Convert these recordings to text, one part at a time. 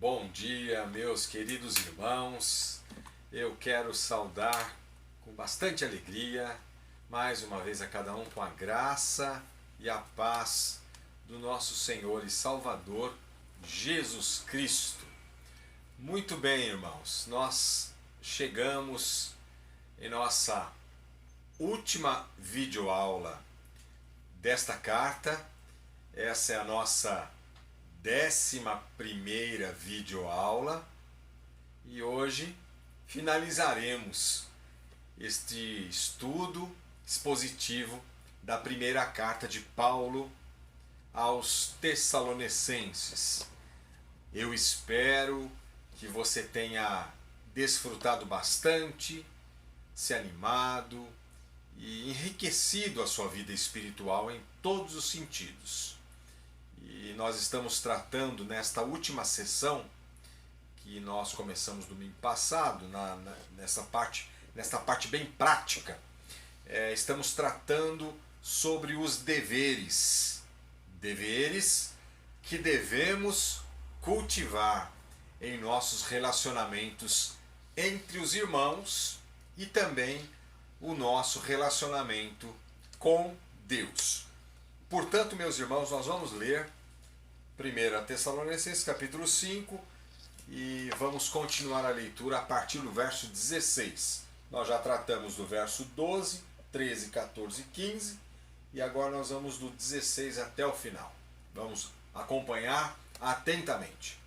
Bom dia, meus queridos irmãos. Eu quero saudar com bastante alegria, mais uma vez a cada um, com a graça e a paz do nosso Senhor e Salvador, Jesus Cristo. Muito bem, irmãos, nós chegamos em nossa última videoaula desta carta. Essa é a nossa 11ª videoaula e hoje finalizaremos este estudo expositivo da primeira carta de Paulo aos Tessalonicenses. Eu espero que você tenha desfrutado bastante, se animado e enriquecido a sua vida espiritual em todos os sentidos. E nós estamos tratando nesta última sessão, que nós começamos domingo passado, nessa parte bem prática, estamos tratando sobre os deveres que devemos cultivar em nossos relacionamentos entre os irmãos e também o nosso relacionamento com Deus. Portanto, meus irmãos, nós vamos ler 1 Tessalonicenses capítulo 5 e vamos continuar a leitura a partir do verso 16. Nós já tratamos do verso 12, 13, 14 e 15 e agora nós vamos do 16 até o final. Vamos acompanhar atentamente.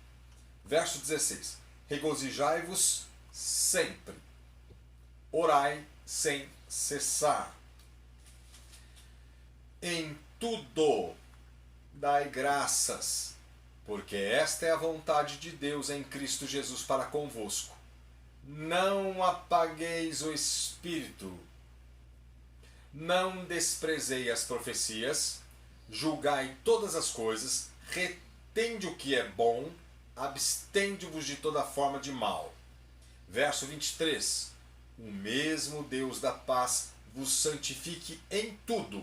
Verso 16. Regozijai-vos sempre, orai sem cessar. Em tudo dai graças, porque esta é a vontade de Deus em Cristo Jesus para convosco. Não apagueis o espírito, não desprezei as profecias, julgai todas as coisas, retende o que é bom, abstende-vos de toda forma de mal. Verso 23. O mesmo Deus da paz vos santifique em tudo,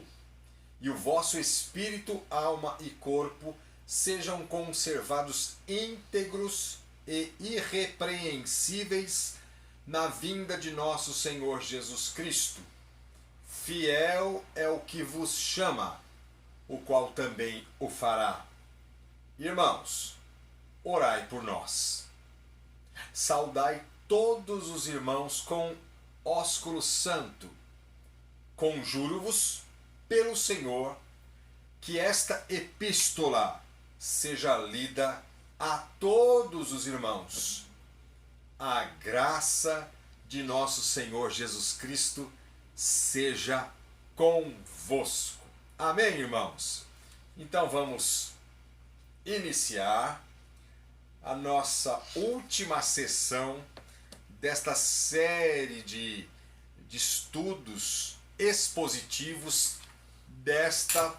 e o vosso espírito, alma e corpo sejam conservados íntegros e irrepreensíveis na vinda de nosso Senhor Jesus Cristo. Fiel é o que vos chama, o qual também o fará. Irmãos, orai por nós. Saudai todos os irmãos com ósculo santo. Conjuro-vos pelo Senhor que esta epístola seja lida a todos os irmãos. A graça de nosso Senhor Jesus Cristo seja convosco. Amém, irmãos? Então vamos iniciar a nossa última sessão desta série de estudos expositivos desta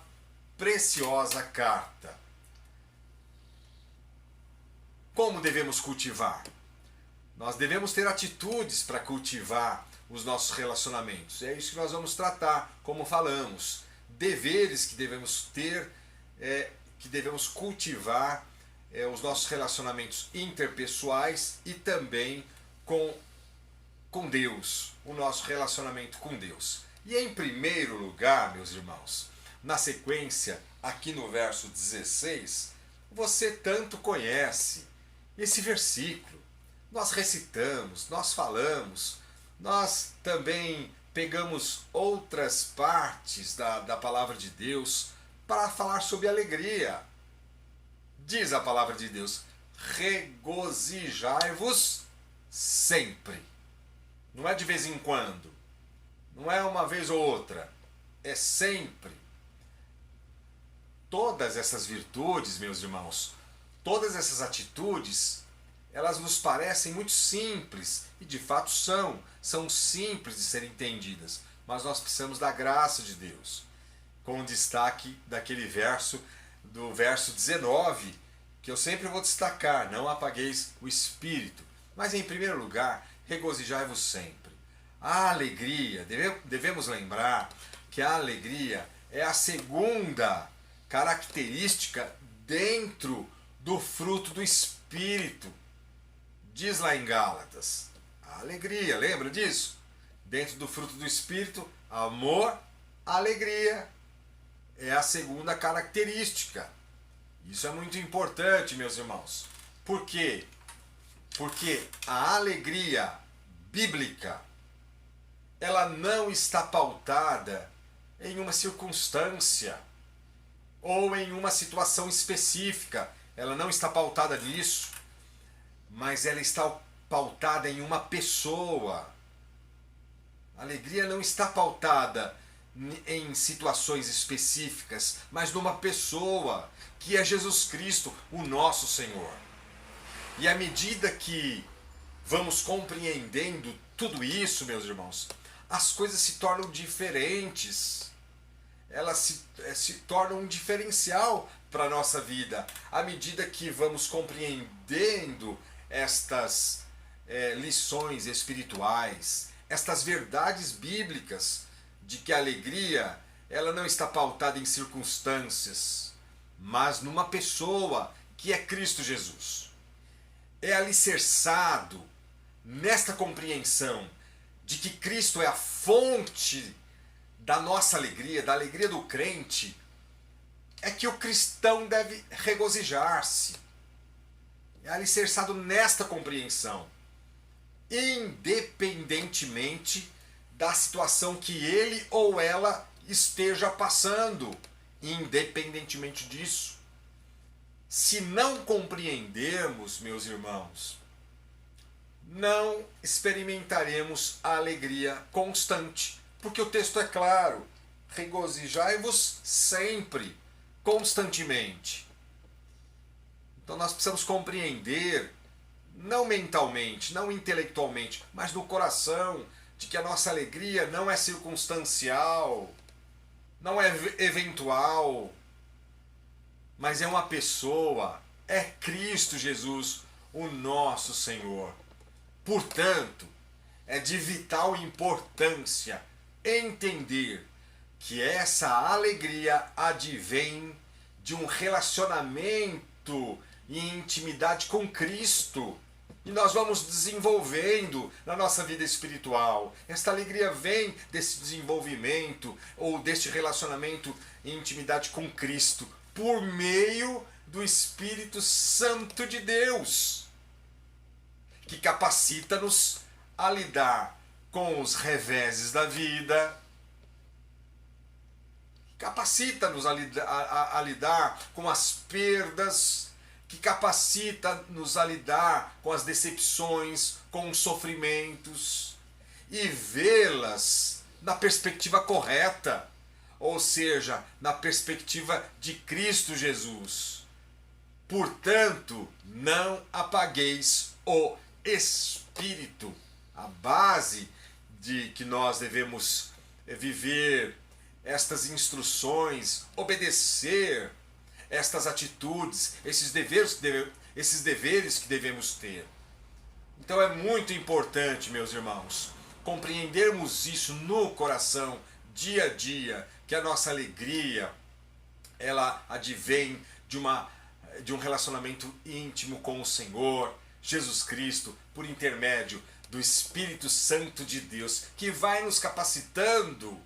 preciosa carta. Como devemos cultivar? Nós devemos ter atitudes para cultivar os nossos relacionamentos. É isso que nós vamos tratar, como falamos. Deveres que devemos ter, que devemos cultivar os nossos relacionamentos interpessoais e também com Deus, o nosso relacionamento com Deus. E em primeiro lugar, meus irmãos, na sequência, aqui no verso 16, você tanto conhece esse versículo. Nós recitamos, nós falamos, nós também pegamos outras partes da palavra de Deus para falar sobre alegria. Diz a palavra de Deus: regozijai-vos sempre. Não é de vez em quando, não é uma vez ou outra, é sempre. Todas essas virtudes, meus irmãos, todas essas atitudes, elas nos parecem muito simples, e de fato são simples de serem entendidas, mas nós precisamos da graça de Deus, com destaque daquele verso, do verso 19, que eu sempre vou destacar: não apagueis o espírito. Mas em primeiro lugar, regozijai-vos sempre. A alegria, devemos lembrar que a alegria é a segunda característica dentro do fruto do Espírito. Diz lá em Gálatas, a alegria, lembra disso? Dentro do fruto do Espírito, amor, alegria. É a segunda característica. Isso é muito importante, meus irmãos. Por quê? Porque a alegria bíblica, ela não está pautada em uma circunstância ou em uma situação específica. Ela não está pautada nisso, mas ela está pautada em uma pessoa. A alegria não está pautada em situações específicas, mas numa pessoa, que é Jesus Cristo, o nosso Senhor. E à medida que vamos compreendendo tudo isso, meus irmãos, as coisas se tornam diferentes. Elas se tornam um diferencial para a nossa vida. À medida que vamos compreendendo estas lições espirituais, estas verdades bíblicas, de que a alegria ela não está pautada em circunstâncias, mas numa pessoa, que é Cristo Jesus. É alicerçado nesta compreensão de que Cristo é a fonte da nossa alegria, da alegria do crente, é que o cristão deve regozijar-se. É alicerçado nesta compreensão, independentemente da situação que ele ou ela esteja passando, independentemente disso. Se não compreendermos, meus irmãos, não experimentaremos a alegria constante, porque o texto é claro: regozijai-vos sempre, constantemente. Então nós precisamos compreender, não mentalmente, não intelectualmente, mas no coração, de que a nossa alegria não é circunstancial, não é eventual, mas é uma pessoa, é Cristo Jesus, o nosso Senhor. Portanto, é de vital importância entender que essa alegria advém de um relacionamento e intimidade com Cristo. E nós vamos desenvolvendo na nossa vida espiritual. Esta alegria vem desse desenvolvimento ou deste relacionamento em intimidade com Cristo por meio do Espírito Santo de Deus, que capacita-nos a lidar com os reveses da vida, capacita-nos a lidar com as perdas, que capacita-nos a lidar com as decepções, com os sofrimentos e vê-las na perspectiva correta, ou seja, na perspectiva de Cristo Jesus. Portanto, não apagueis o Espírito. A base de que nós devemos viver estas instruções, obedecer estas atitudes, esses deveres que devemos ter. Então é muito importante, meus irmãos, compreendermos isso no coração, dia a dia, que a nossa alegria, ela advém de um relacionamento íntimo com o Senhor, Jesus Cristo, por intermédio do Espírito Santo de Deus, que vai nos capacitando,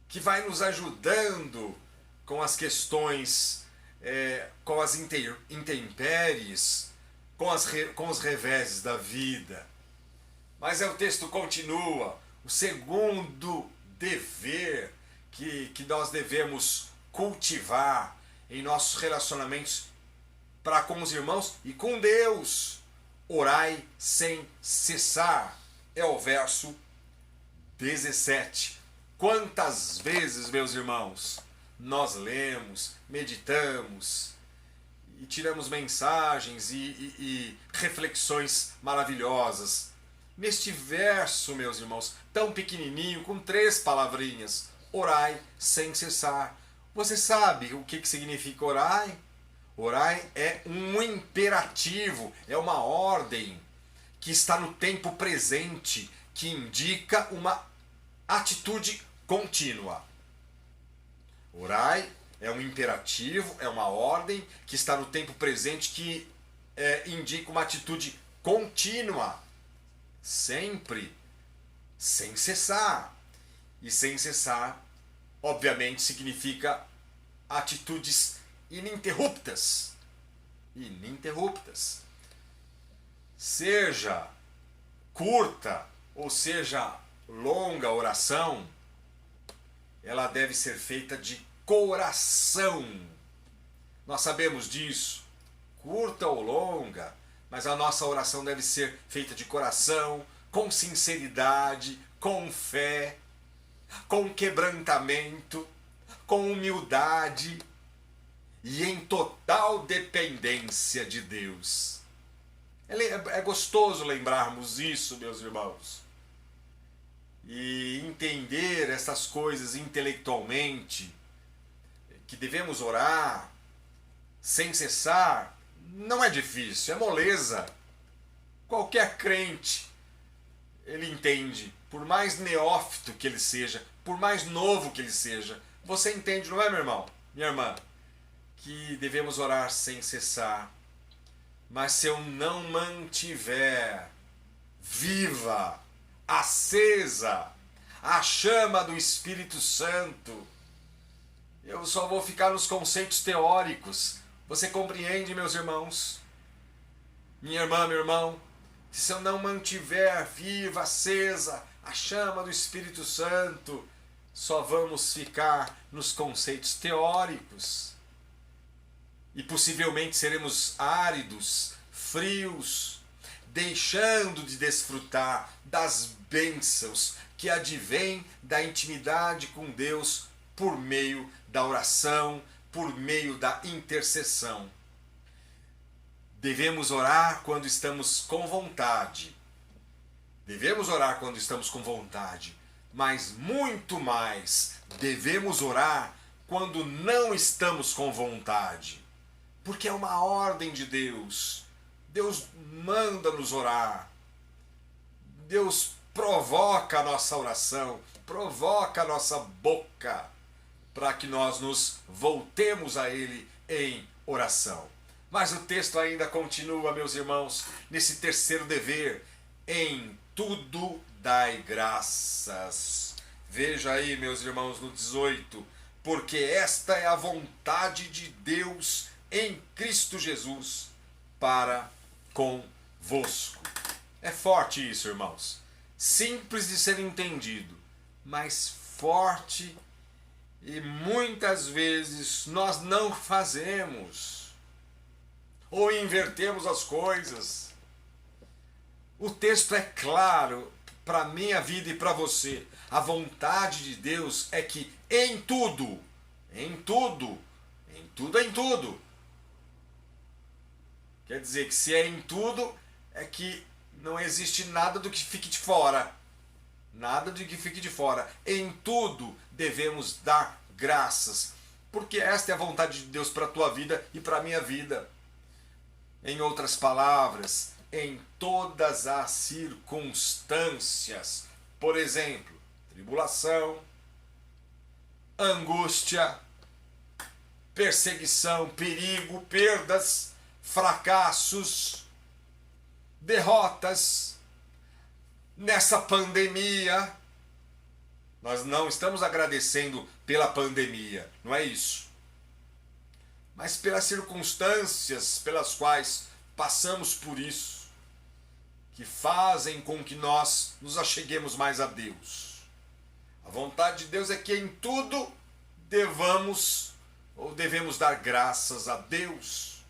que vai nos ajudando com as questões, com as intempéries, com os reveses da vida. Mas o texto continua. O segundo dever que nós devemos cultivar em nossos relacionamentos para com os irmãos e com Deus: orai sem cessar. É o verso 17. Quantas vezes, meus irmãos, nós lemos, meditamos e tiramos mensagens e reflexões maravilhosas neste verso, meus irmãos, tão pequenininho, com 3 palavrinhas: orai sem cessar. Você sabe o que significa orai? Orai é um imperativo, é uma ordem que está no tempo presente, que indica uma atitude contínua. Orai É um imperativo, é uma ordem que está no tempo presente, que indica uma atitude contínua, sempre, sem cessar. E sem cessar, obviamente, significa atitudes ininterruptas. Ininterruptas. Seja curta ou seja longa a oração, ela deve ser feita de coração. Nós sabemos disso, curta ou longa, mas a nossa oração deve ser feita de coração, com sinceridade, com fé, com quebrantamento, com humildade e em total dependência de Deus. É gostoso lembrarmos isso, meus irmãos. E entender essas coisas intelectualmente, que devemos orar sem cessar, não é difícil, é moleza. Qualquer crente, ele entende, por mais neófito que ele seja, por mais novo que ele seja, você entende, não é, meu irmão, minha irmã, que devemos orar sem cessar. Mas se eu não mantiver viva, acesa, a chama do Espírito Santo, eu só vou ficar nos conceitos teóricos. Você compreende, meus irmãos? Minha irmã, meu irmão, se eu não mantiver viva, acesa, a chama do Espírito Santo, só vamos ficar nos conceitos teóricos. E possivelmente seremos áridos, frios, deixando de desfrutar das bênçãos que advêm da intimidade com Deus por meio da oração, por meio da intercessão. Devemos orar quando estamos com vontade. Devemos orar quando estamos com vontade, mas muito mais devemos orar quando não estamos com vontade. Porque é uma ordem de Deus. Deus manda-nos orar. Deus provoca a nossa oração, provoca a nossa boca, para que nós nos voltemos a Ele em oração. Mas o texto ainda continua, meus irmãos, nesse terceiro dever: em tudo dai graças. Veja aí, meus irmãos, no 18: porque esta é a vontade de Deus em Cristo Jesus para convosco. É forte isso, irmãos. Simples de ser entendido, mas forte, e muitas vezes nós não fazemos ou invertemos as coisas. O texto é claro para a minha vida e para você. A vontade de Deus é que em tudo, quer dizer que se é em tudo, é que não existe nada do que fique de fora. Nada de que fique de fora. Em tudo devemos dar graças, porque esta é a vontade de Deus para a tua vida e para a minha vida. Em outras palavras, em todas as circunstâncias. Por exemplo, tribulação, angústia, perseguição, perigo, perdas, fracassos, derrotas. Nessa pandemia, nós não estamos agradecendo pela pandemia, não é isso, mas pelas circunstâncias pelas quais passamos por isso, que fazem com que nós nos acheguemos mais a Deus. A vontade de Deus é que em tudo devemos dar graças a Deus.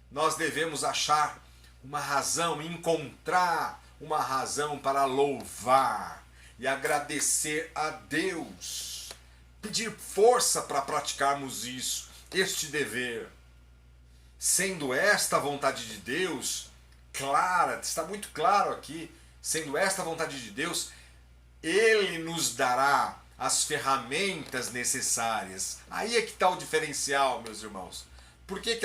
Nós devemos achar uma razão, encontrar uma razão para louvar e agradecer a Deus. Pedir força para praticarmos isso, este dever. Sendo esta a vontade de Deus clara, está muito claro aqui, sendo esta a vontade de Deus, Ele nos dará as ferramentas necessárias. Aí é que está o diferencial, meus irmãos. Por que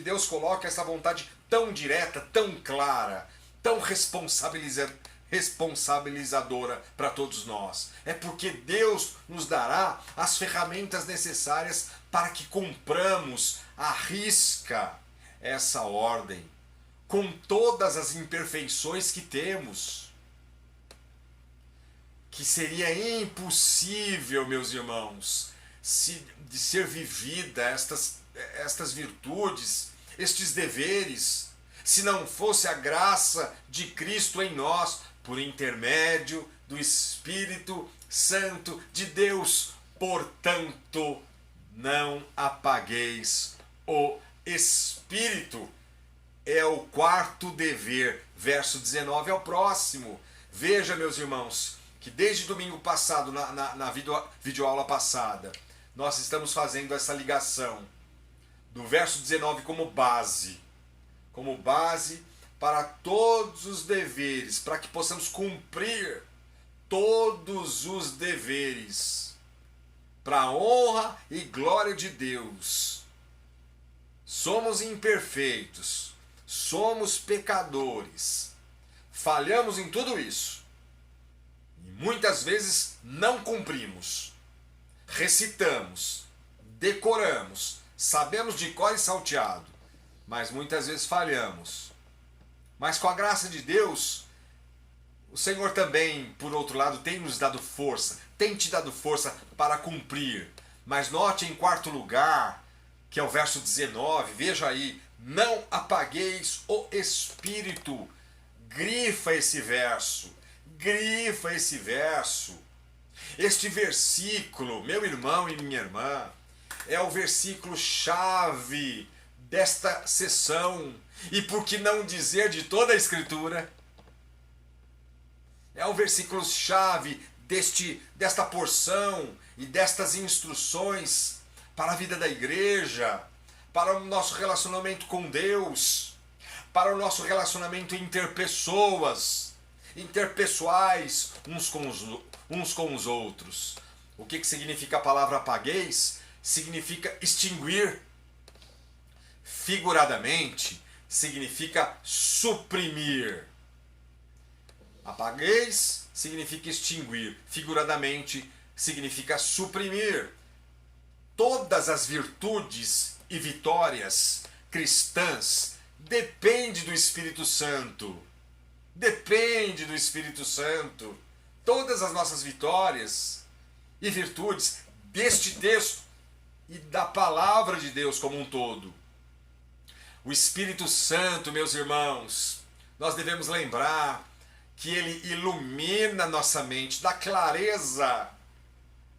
Deus coloca essa vontade tão direta, tão clara, tão responsabilizadora para todos nós. É porque Deus nos dará as ferramentas necessárias para que cumpramos à risca essa ordem, com todas as imperfeições que temos. Que seria impossível, meus irmãos, de ser vivida estas virtudes, estes deveres, se não fosse a graça de Cristo em nós, por intermédio do Espírito Santo de Deus. Portanto, não apagueis o Espírito. É o quarto dever. Verso 19 é o próximo. Veja, meus irmãos, que desde domingo passado, na videoaula passada, nós estamos fazendo essa ligação do verso 19 como base para todos os deveres, para que possamos cumprir todos os deveres, para a honra e glória de Deus. Somos imperfeitos, somos pecadores, falhamos em tudo isso. E muitas vezes não cumprimos. Recitamos, decoramos, sabemos de cor e salteado, mas muitas vezes falhamos. Mas com a graça de Deus, o Senhor também, por outro lado, tem nos dado força, tem te dado força para cumprir. Mas note em quarto lugar, que é o verso 19, veja aí, não apagueis o Espírito. Grifa esse verso. Grifa esse verso. Este versículo, meu irmão e minha irmã, é o versículo chave desta sessão, e por que não dizer de toda a Escritura? É o versículo chave desta porção e destas instruções para a vida da igreja, para o nosso relacionamento com Deus, para o nosso relacionamento interpessoais, uns com os outros. O que significa a palavra apagueis? Significa extinguir. Figuradamente, significa suprimir. Apagueis significa extinguir. Figuradamente, significa suprimir. Todas as virtudes e vitórias cristãs dependem do Espírito Santo. Depende do Espírito Santo. Todas as nossas vitórias e virtudes deste texto e da palavra de Deus como um todo. O Espírito Santo, meus irmãos, nós devemos lembrar que ele ilumina nossa mente, dá clareza,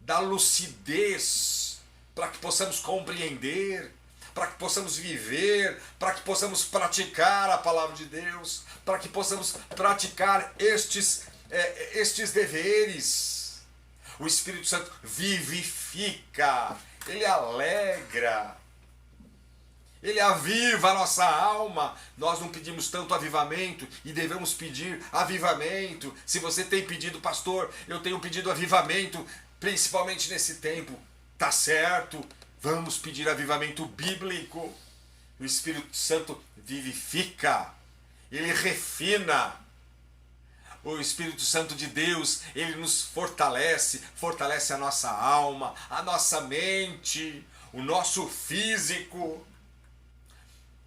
dá lucidez, para que possamos compreender, para que possamos viver, para que possamos praticar a palavra de Deus, para que possamos praticar estes deveres. O Espírito Santo vivifica, ele alegra, ele aviva a nossa alma. Nós não pedimos tanto avivamento e devemos pedir avivamento. Se você tem pedido, pastor, eu tenho pedido avivamento, principalmente nesse tempo, tá certo, vamos pedir avivamento bíblico. O Espírito Santo vivifica, ele refina. O Espírito Santo de Deus, ele nos fortalece a nossa alma, a nossa mente, o nosso físico.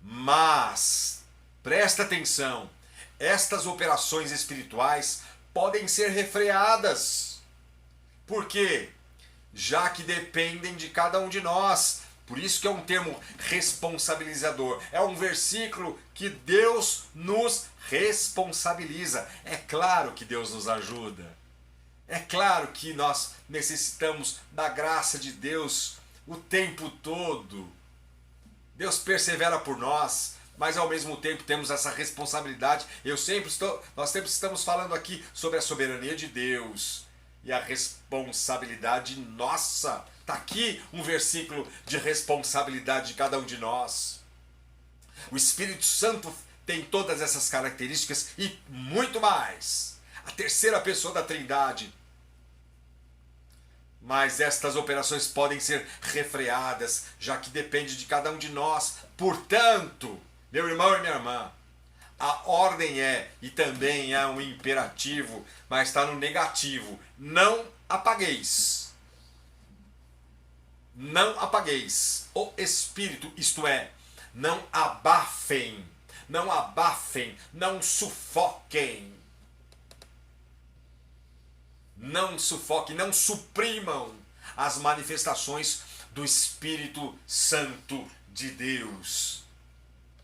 Mas, presta atenção, estas operações espirituais podem ser refreadas. Por quê? Já que dependem de cada um de nós. Por isso que é um termo responsabilizador. É um versículo que Deus nos responsabiliza. É claro que Deus nos ajuda. É claro que nós necessitamos da graça de Deus o tempo todo. Deus persevera por nós, mas ao mesmo tempo temos essa responsabilidade. Nós sempre estamos falando aqui sobre a soberania de Deus e a responsabilidade nossa. Está aqui um versículo de responsabilidade de cada um de nós. O Espírito Santo tem todas essas características e muito mais. A terceira pessoa da Trindade. Mas estas operações podem ser refreadas, já que depende de cada um de nós. Portanto, meu irmão e minha irmã, A ordem é, e também é um imperativo, mas está no negativo. Não apagueis. Não apagueis o espírito, isto é, não abafem, não abafem, não sufoquem. Não sufoquem, não suprimam as manifestações do Espírito Santo de Deus.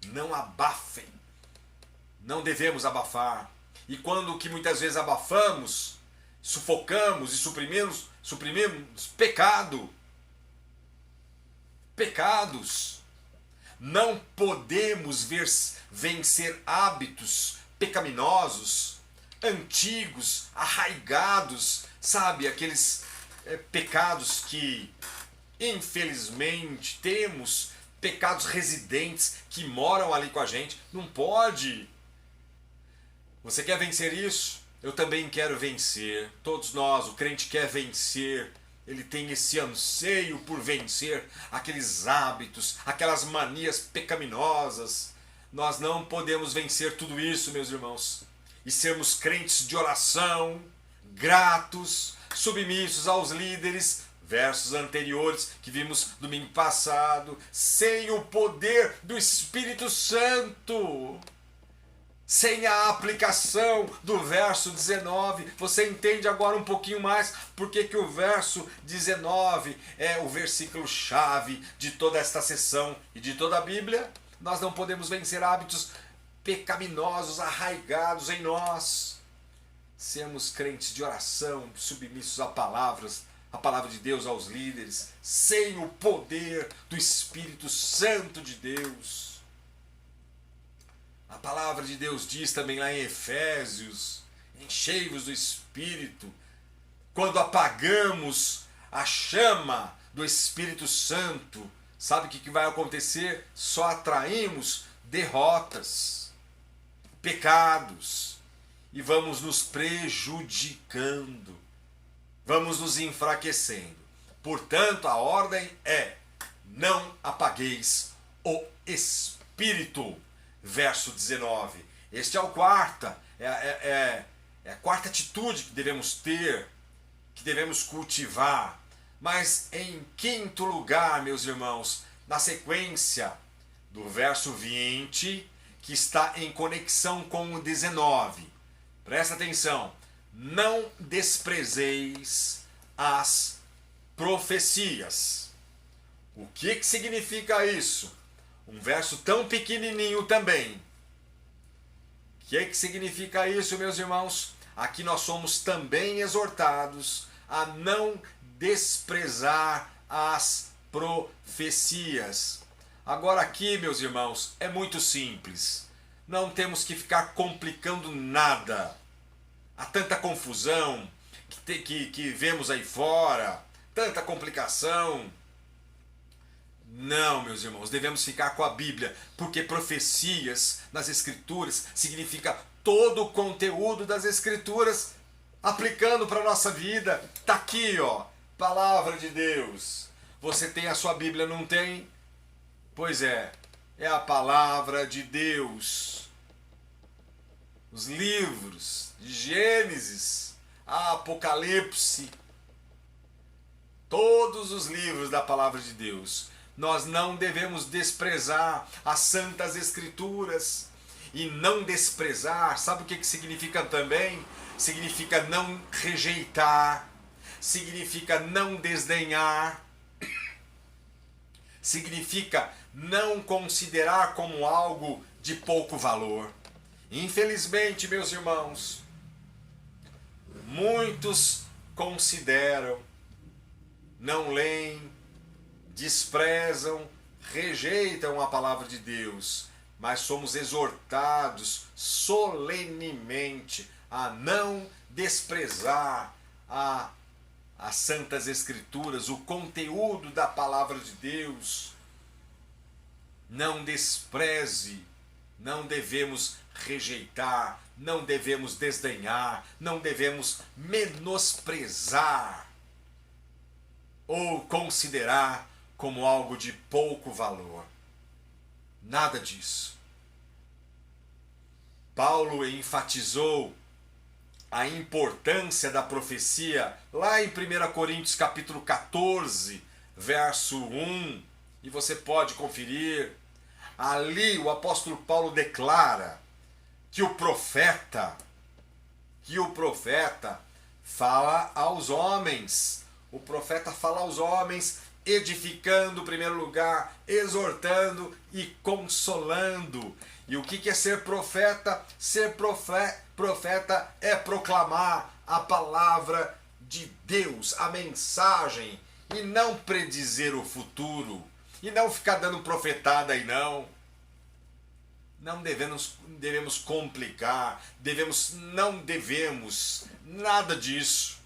Não abafem. Não devemos abafar. E quando que muitas vezes abafamos, sufocamos e suprimimos pecados. Não podemos vencer hábitos pecaminosos, antigos, arraigados, sabe? Aqueles pecados que, infelizmente, temos, pecados residentes que moram ali com a gente. Não pode. Você quer vencer isso? Eu também quero vencer. Todos nós, o crente quer vencer. Ele tem esse anseio por vencer aqueles hábitos, aquelas manias pecaminosas. Nós não podemos vencer tudo isso, meus irmãos, e sermos crentes de oração, gratos, submissos aos líderes, versos anteriores que vimos domingo passado, sem o poder do Espírito Santo. Sem a aplicação do verso 19, você entende agora um pouquinho mais porque que o verso 19 é o versículo chave de toda esta sessão e de toda a Bíblia. Nós não podemos vencer hábitos pecaminosos arraigados em nós. Sermos crentes de oração, submissos a palavra de Deus, aos líderes, sem o poder do Espírito Santo de Deus. A palavra de Deus diz também lá em Efésios: enchei-vos do Espírito. Quando apagamos a chama do Espírito Santo, sabe o que vai acontecer? Só atraímos derrotas, pecados, e vamos nos prejudicando, vamos nos enfraquecendo. Portanto, a ordem é: não apagueis o Espírito. Verso 19. Este é a quarta atitude que devemos ter, que devemos cultivar. Mas em quinto lugar, meus irmãos, na sequência do verso 20, que está em conexão com o 19. Presta atenção. Não desprezeis as profecias. O que significa isso? Um verso tão pequenininho também. O que significa isso, meus irmãos? Aqui nós somos também exortados a não desprezar as profecias. Agora aqui, meus irmãos, é muito simples. Não temos que ficar complicando nada. Há tanta confusão que vemos aí fora, tanta complicação. Não, meus irmãos, devemos ficar com a Bíblia, porque profecias nas Escrituras significa todo o conteúdo das Escrituras aplicando para a nossa vida. Está aqui, ó, palavra de Deus. Você tem a sua Bíblia, não tem? Pois é a palavra de Deus. Os livros de Gênesis a Apocalipse, todos os livros da palavra de Deus. Nós não devemos desprezar as Santas Escrituras. E não desprezar, sabe o que significa também? Significa não rejeitar, significa não desdenhar, significa não considerar como algo de pouco valor. Infelizmente, meus irmãos, muitos consideram, não leem, desprezam, rejeitam a palavra de Deus, mas somos exortados solenemente a não desprezar as Santas Escrituras, o conteúdo da palavra de Deus. Não despreze, não devemos rejeitar, não devemos desdenhar, não devemos menosprezar ou considerar como algo de pouco valor. Nada disso. Paulo enfatizou a importância da profecia lá em 1 Coríntios capítulo 14, verso 1, e você pode conferir. Ali o apóstolo Paulo declara que o profeta fala aos homens. O profeta fala aos homens, edificando em primeiro lugar, exortando e consolando. E o que é ser profeta? Ser profeta é proclamar a palavra de Deus, a mensagem, e não predizer o futuro, e não ficar dando profetada aí não. Não devemos complicar, não devemos nada disso.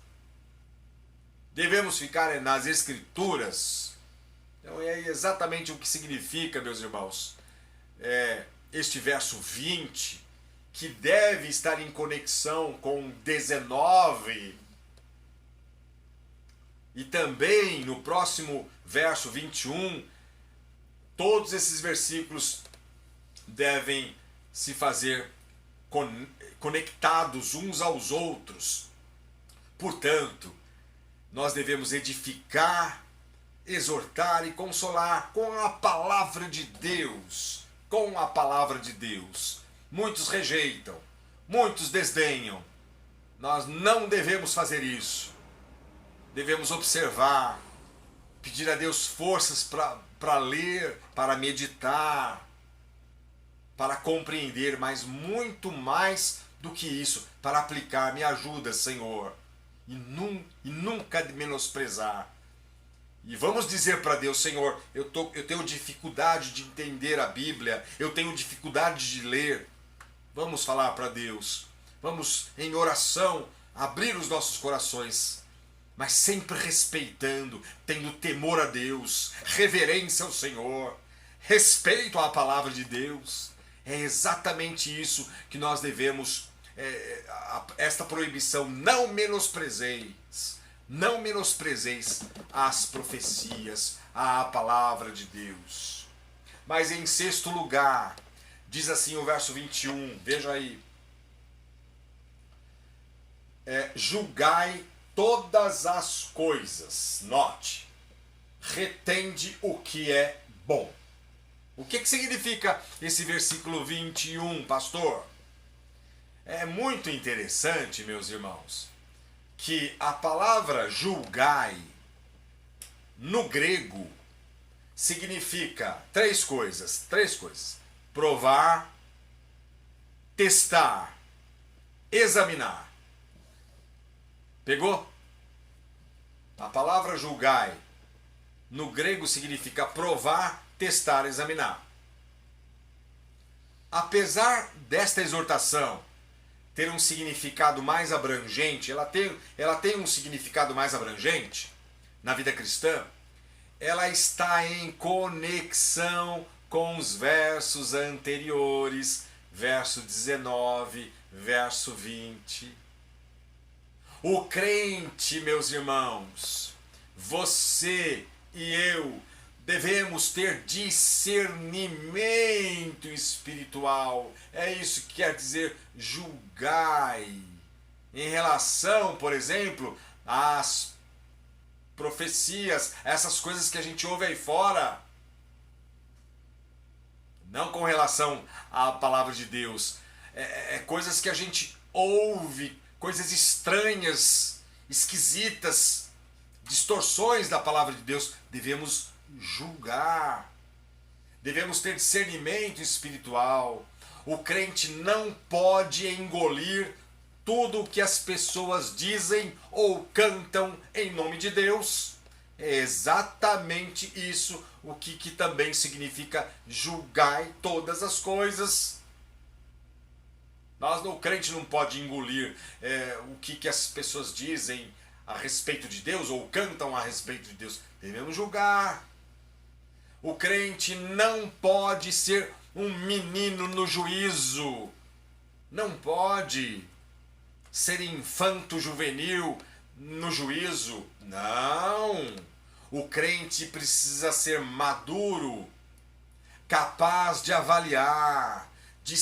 Devemos ficar nas Escrituras. Então é exatamente o que significa, meus irmãos, este verso 20, que deve estar em conexão com 19, e também no próximo verso 21, todos esses versículos devem se fazer conectados uns aos outros. Portanto, nós devemos edificar, exortar e consolar com a palavra de Deus. Com a palavra de Deus. Muitos rejeitam, muitos desdenham. Nós não devemos fazer isso. Devemos observar, pedir a Deus forças para ler, para meditar, para compreender, mas muito mais do que isso, para aplicar. Me ajuda, Senhor, e nunca menosprezar. E vamos dizer para Deus: Senhor, eu tenho dificuldade de entender a Bíblia, eu tenho dificuldade de ler. Vamos falar para Deus, vamos em oração abrir os nossos corações, mas sempre respeitando, tendo temor a Deus, reverência ao Senhor, respeito à palavra de Deus. É exatamente isso que nós devemos, esta proibição: não menosprezeis as profecias, a palavra de Deus. Mas em sexto lugar, diz assim o verso 21, veja aí: julgai todas as coisas, note, retende o que é bom. O que significa esse versículo 21, pastor? É muito interessante, meus irmãos, que a palavra julgai, no grego, significa três coisas. Provar, testar, examinar. Pegou? A palavra julgai, no grego, significa provar, testar, examinar. Apesar desta exortação ter um significado mais abrangente, ela tem um significado mais abrangente na vida cristã, ela está em conexão com os versos anteriores, verso 19, verso 20. O crente, meus irmãos, você e eu, devemos ter discernimento espiritual. É isso que quer dizer julgai. Em relação, por exemplo, às profecias, essas coisas que a gente ouve aí fora. Não com relação à palavra de Deus. Coisas que a gente ouve, coisas estranhas, esquisitas, distorções da palavra de Deus. Devemos julgar, devemos ter discernimento espiritual. O crente não pode engolir tudo o que as pessoas dizem ou cantam em nome de Deus. É exatamente isso o que também significa julgai todas as coisas. O crente não pode engolir o que as pessoas dizem a respeito de Deus ou cantam a respeito de Deus. Devemos julgar. O crente não pode ser um menino no juízo. Não pode ser infanto juvenil no juízo. Não. O crente precisa ser maduro, capaz de avaliar, de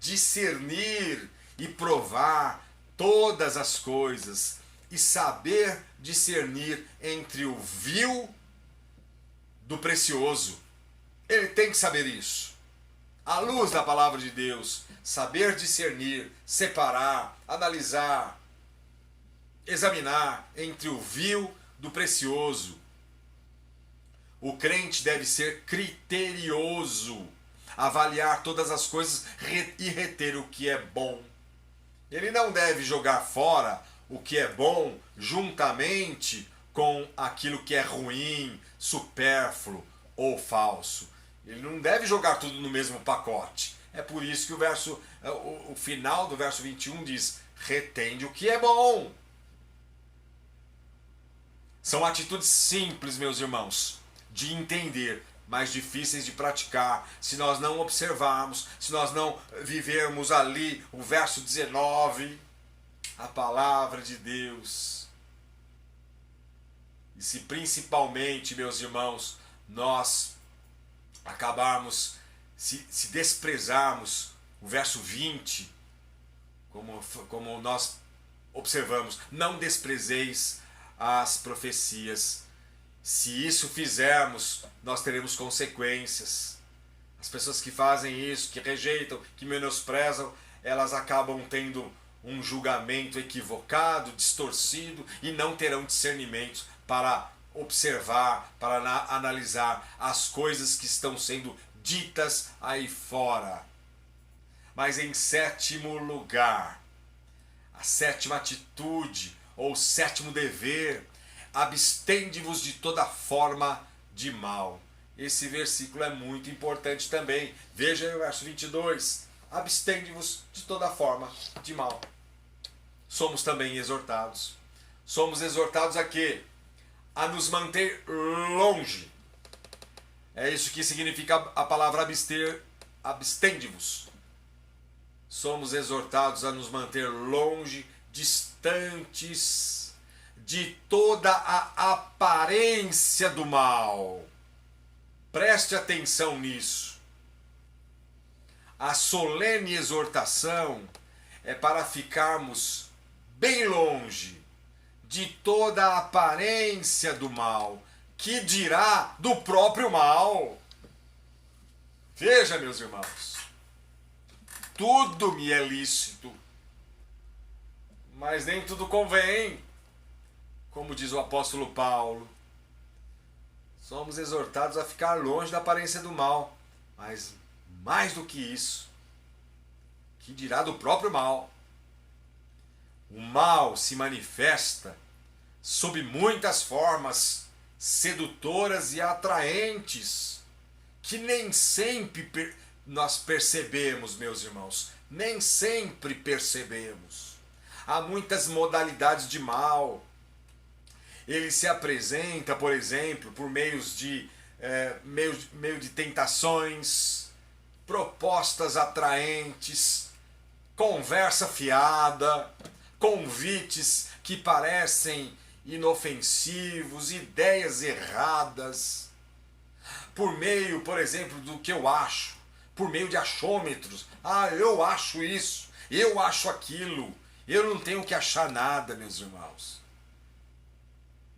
discernir e provar todas as coisas e saber discernir entre o vil do precioso. Ele tem que saber isso. À luz da palavra de Deus, saber discernir, separar, analisar, examinar entre o vil do precioso. O crente deve ser criterioso, avaliar todas as coisas e reter o que é bom. Ele não deve jogar fora o que é bom juntamente com aquilo que é ruim, supérfluo ou falso. Ele não deve jogar tudo no mesmo pacote. É por isso que o final do verso 21 diz: retende o que é bom. São atitudes simples, meus irmãos, de entender, mas difíceis de praticar, se nós não observarmos, se nós não vivermos ali o verso 19, a palavra de Deus. E se principalmente, meus irmãos, nós acabarmos, se desprezarmos o verso 20, como nós observamos, não desprezeis as profecias. Se isso fizermos, nós teremos consequências. As pessoas que fazem isso, que rejeitam, que menosprezam, elas acabam tendo um julgamento equivocado, distorcido, e não terão discernimento para observar, para analisar as coisas que estão sendo ditas aí fora. Mas em sétimo lugar, a sétima atitude, ou sétimo dever: abstende-vos de toda forma de mal. Esse versículo é muito importante também. Veja aí o verso 22. Abstende-vos de toda forma de mal. Somos também exortados. Somos exortados a quê? A nos manter longe. É isso que significa a palavra abstende-vos. Somos exortados a nos manter longe, distantes de toda a aparência do mal. Preste atenção nisso. A solene exortação é para ficarmos bem longe de toda a aparência do mal, que dirá do próprio mal. Veja, meus irmãos, tudo me é lícito, mas nem tudo convém, como diz o apóstolo Paulo. Somos exortados a ficar longe da aparência do mal, mas mais do que isso, que dirá do próprio mal. O mal se manifesta sob muitas formas sedutoras e atraentes, que nem sempre nós percebemos, meus irmãos, nem sempre percebemos. Há muitas modalidades de mal. Ele se apresenta, por exemplo, por meio de tentações, propostas atraentes, conversa fiada, convites que parecem inofensivos, ideias erradas, por meio, por exemplo, do que eu acho, por meio de achômetros. Eu acho isso, eu acho aquilo, eu não tenho que achar nada, meus irmãos.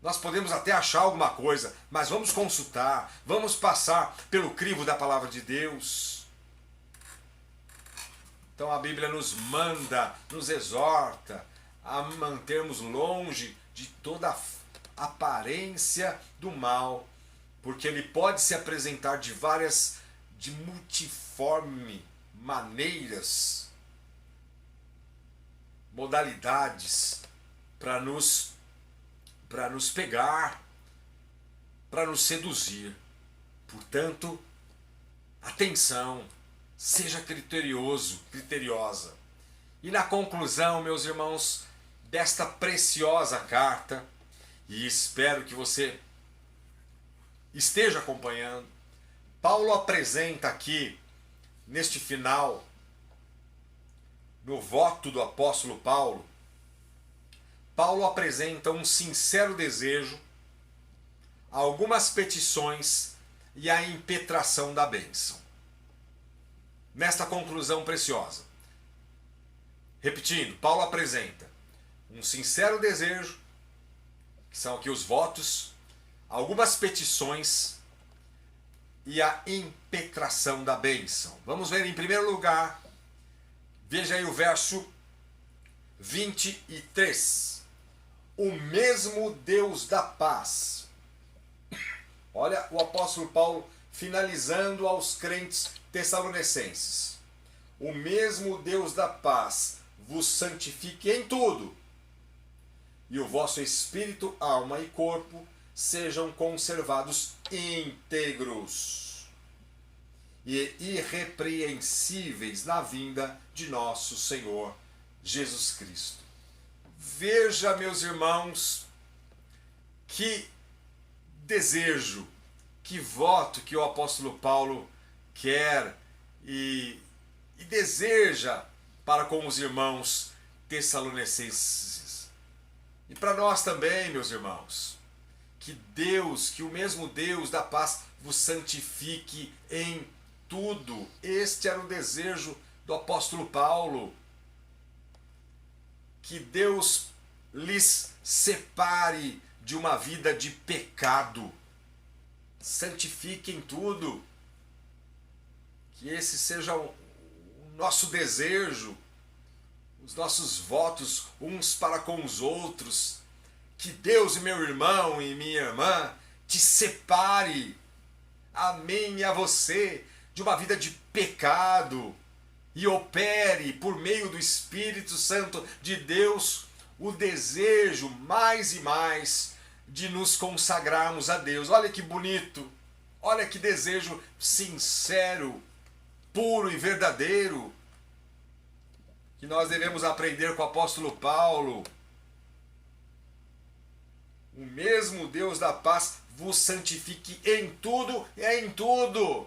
Nós podemos até achar alguma coisa, mas vamos consultar, vamos passar pelo crivo da palavra de Deus. Então a Bíblia nos manda, nos exorta a mantermos longe de toda aparência do mal, porque ele pode se apresentar de multiforme maneiras, modalidades, para nos pegar, para nos seduzir. Portanto, atenção, seja criteriosa. E na conclusão, meus irmãos, desta preciosa carta, e espero que você esteja acompanhando, Paulo apresenta aqui, neste final, no voto do apóstolo Paulo, Paulo apresenta um sincero desejo, algumas petições e a impetração da bênção. Nesta conclusão preciosa, Repetindo, Paulo apresenta um sincero desejo, que são aqui os votos, algumas petições e a impetração da bênção. Vamos ver em primeiro lugar, veja aí o verso 23. O mesmo Deus da paz. Olha o apóstolo Paulo finalizando aos crentes tessalonicenses. O mesmo Deus da paz vos santifique em tudo, e o vosso espírito, alma e corpo sejam conservados íntegros e irrepreensíveis na vinda de nosso Senhor Jesus Cristo. Veja, meus irmãos, que desejo, que voto que o apóstolo Paulo quer e deseja para com os irmãos tessalonicenses. E para nós também, meus irmãos, que Deus, que o mesmo Deus da paz vos santifique em tudo. Este era o desejo do apóstolo Paulo. Que Deus lhes separe de uma vida de pecado. Santifique em tudo. Que esse seja o nosso desejo, os nossos votos uns para com os outros. Que Deus, meu irmão e minha irmã, te separe, a mim e a você, de uma vida de pecado e opere por meio do Espírito Santo de Deus o desejo mais e mais de nos consagrarmos a Deus. Olha que bonito, olha que desejo sincero, puro e verdadeiro, que nós devemos aprender com o apóstolo Paulo. O mesmo Deus da paz vos santifique em tudo e em tudo.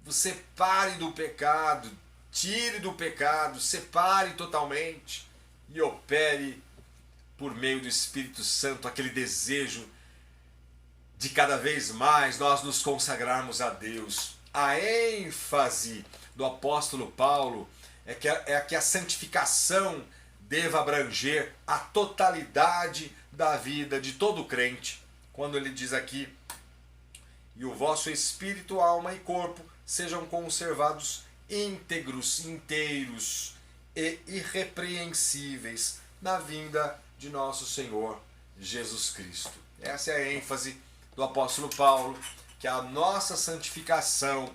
Vos separe do pecado, tire do pecado, separe totalmente e opere por meio do Espírito Santo aquele desejo de cada vez mais nós nos consagrarmos a Deus. A ênfase do apóstolo Paulo é que a santificação deva abranger a totalidade da vida de todo crente, quando ele diz aqui: e o vosso espírito, alma e corpo sejam conservados íntegros, inteiros e irrepreensíveis na vinda de nosso Senhor Jesus Cristo. Essa é a ênfase do apóstolo Paulo, que a nossa santificação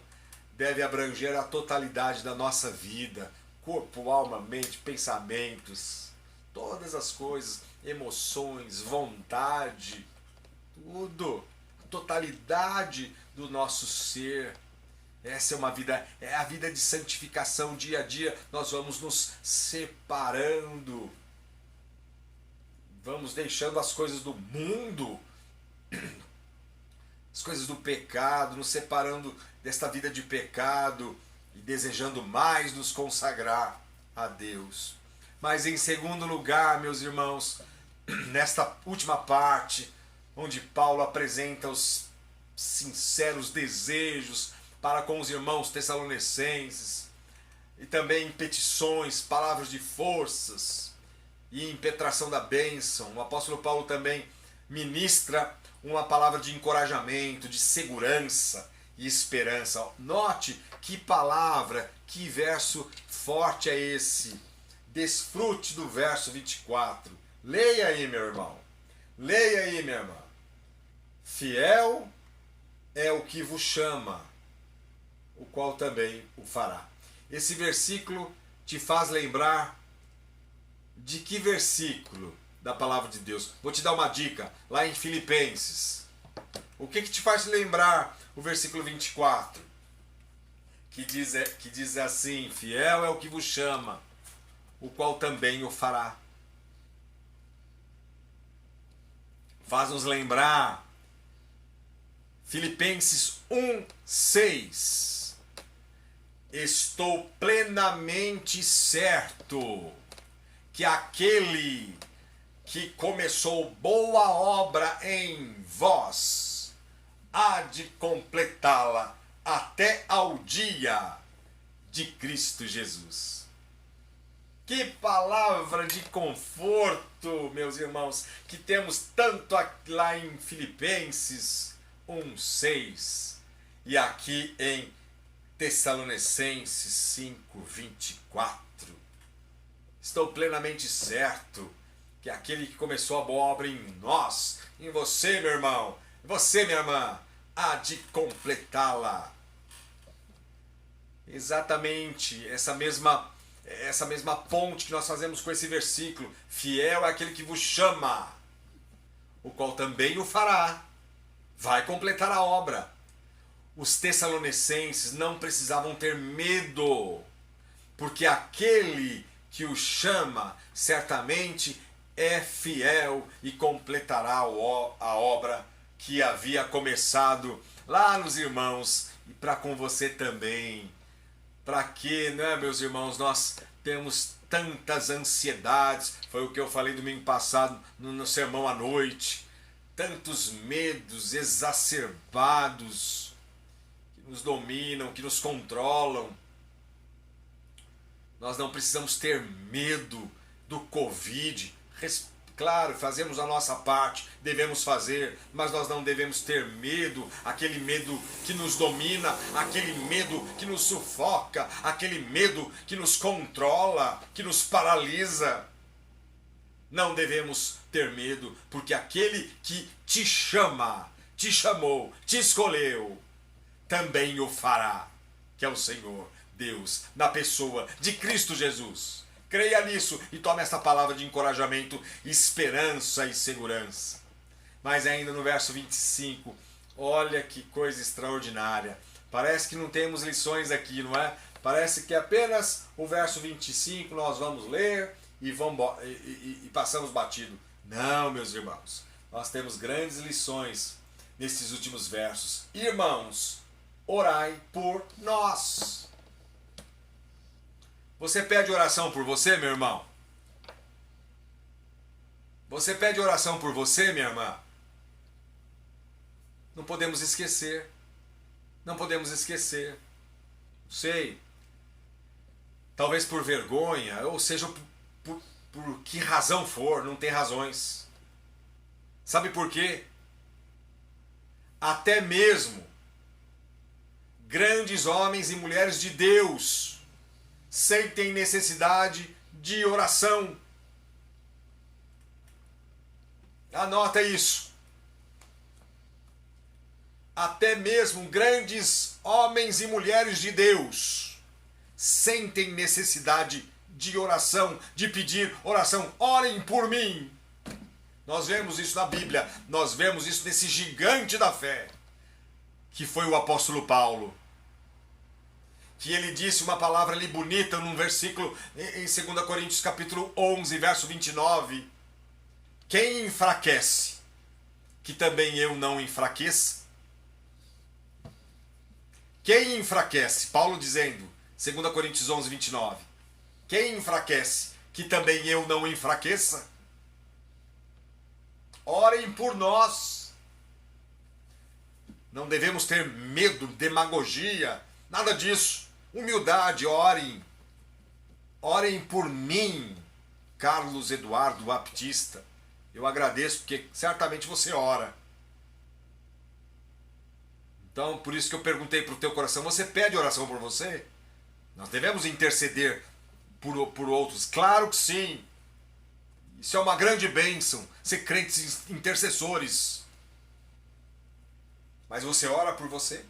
deve abranger a totalidade da nossa vida, corpo, alma, mente, pensamentos, todas as coisas, emoções, vontade, tudo, a totalidade do nosso ser. Essa é uma vida, é a vida de santificação. Dia a dia nós vamos nos separando, vamos deixando as coisas do mundo, as coisas do pecado, nos separando desta vida de pecado e desejando mais nos consagrar a Deus. Mas em segundo lugar, meus irmãos, nesta última parte, onde Paulo apresenta os sinceros desejos para com os irmãos tessalonicenses, e também petições, palavras de forças e impetração da bênção, o apóstolo Paulo também ministra uma palavra de encorajamento, de segurança e esperança. Note que palavra, que verso forte é esse. Desfrute do verso 24. Leia aí, meu irmão. Leia aí, minha irmã. Fiel é o que vos chama, o qual também o fará. Esse versículo te faz lembrar de que versículo da palavra de Deus? Vou te dar uma dica, lá em Filipenses. O que te faz lembrar o versículo 24? Que diz assim: fiel é o que vos chama, o qual também o fará. Faz-nos lembrar Filipenses 1:6. Estou plenamente certo que aquele que começou boa obra em vós há de completá-la até ao dia de Cristo Jesus. Que palavra de conforto, meus irmãos, que temos tanto lá em Filipenses 1:6 e aqui em Tessalonicenses 5:24. Estou plenamente certo que aquele que começou a boa obra em nós, em você, meu irmão, em você, minha irmã, há de completá-la. Exatamente essa mesma ponte que nós fazemos com esse versículo. Fiel é aquele que vos chama, o qual também o fará. Vai completar a obra. Os tessalonicenses não precisavam ter medo, porque aquele que o chama certamente é fiel e completará a obra que havia começado lá nos irmãos e para com você também. Para que, né, meus irmãos, nós temos tantas ansiedades, foi o que eu falei domingo passado no sermão à noite, tantos medos exacerbados que nos dominam, que nos controlam. Nós não precisamos ter medo do Covid. Claro, fazemos a nossa parte, devemos fazer, mas nós não devemos ter medo, aquele medo que nos domina, aquele medo que nos sufoca, aquele medo que nos controla, que nos paralisa. Não devemos ter medo, porque aquele que te chama, te chamou, te escolheu, também o fará, que é o Senhor Deus, na pessoa de Cristo Jesus. Creia nisso e tome esta palavra de encorajamento, esperança e segurança. Mas ainda no verso 25, olha que coisa extraordinária. Parece que não temos lições aqui, não é? Parece que apenas o verso 25 nós vamos ler e passamos batido. Não, meus irmãos, nós temos grandes lições nesses últimos versos. Irmãos, orai por nós. Você pede oração por você, meu irmão? Você pede oração por você, minha irmã? Não podemos esquecer. Não podemos esquecer. Sei. Talvez por vergonha, ou seja, por que razão for, não tem razões. Sabe por quê? Até mesmo grandes homens e mulheres de Deus sentem necessidade de oração. Anota isso. Até mesmo grandes homens e mulheres de Deus sentem necessidade de oração, de pedir oração. Orem por mim. Nós vemos isso na Bíblia, nós vemos isso nesse gigante da fé, que foi o apóstolo Paulo. Que ele disse uma palavra ali bonita num versículo em 2 Coríntios capítulo 11, verso 29. Quem enfraquece, que também eu não enfraqueça? Quem enfraquece? Paulo dizendo, 2 Coríntios 11, 29. Quem enfraquece, que também eu não enfraqueça? Orem por nós. Não devemos ter medo, demagogia, nada disso. Humildade, orem. Orem por mim, Carlos Eduardo Baptista. Eu agradeço porque certamente você ora. Então, por isso que eu perguntei para o teu coração, você pede oração por você? Nós devemos interceder por outros? Claro que sim. Isso é uma grande bênção, ser crentes intercessores. Mas você ora por você?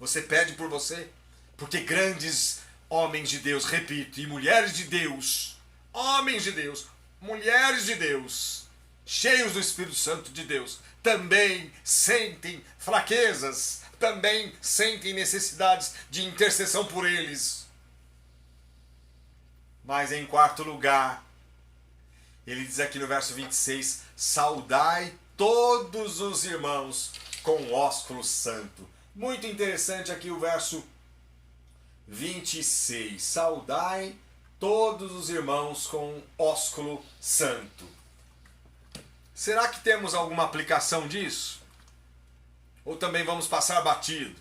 Você pede por você? Porque grandes homens de Deus, repito, e mulheres de Deus, homens de Deus, mulheres de Deus, cheios do Espírito Santo de Deus, também sentem fraquezas, também sentem necessidades de intercessão por eles. Mas em quarto lugar, ele diz aqui no verso 26, saudai todos os irmãos com ósculo santo. Muito interessante aqui o verso 26. Saudai todos os irmãos com ósculo santo. Será que temos alguma aplicação disso? Ou também vamos passar batido?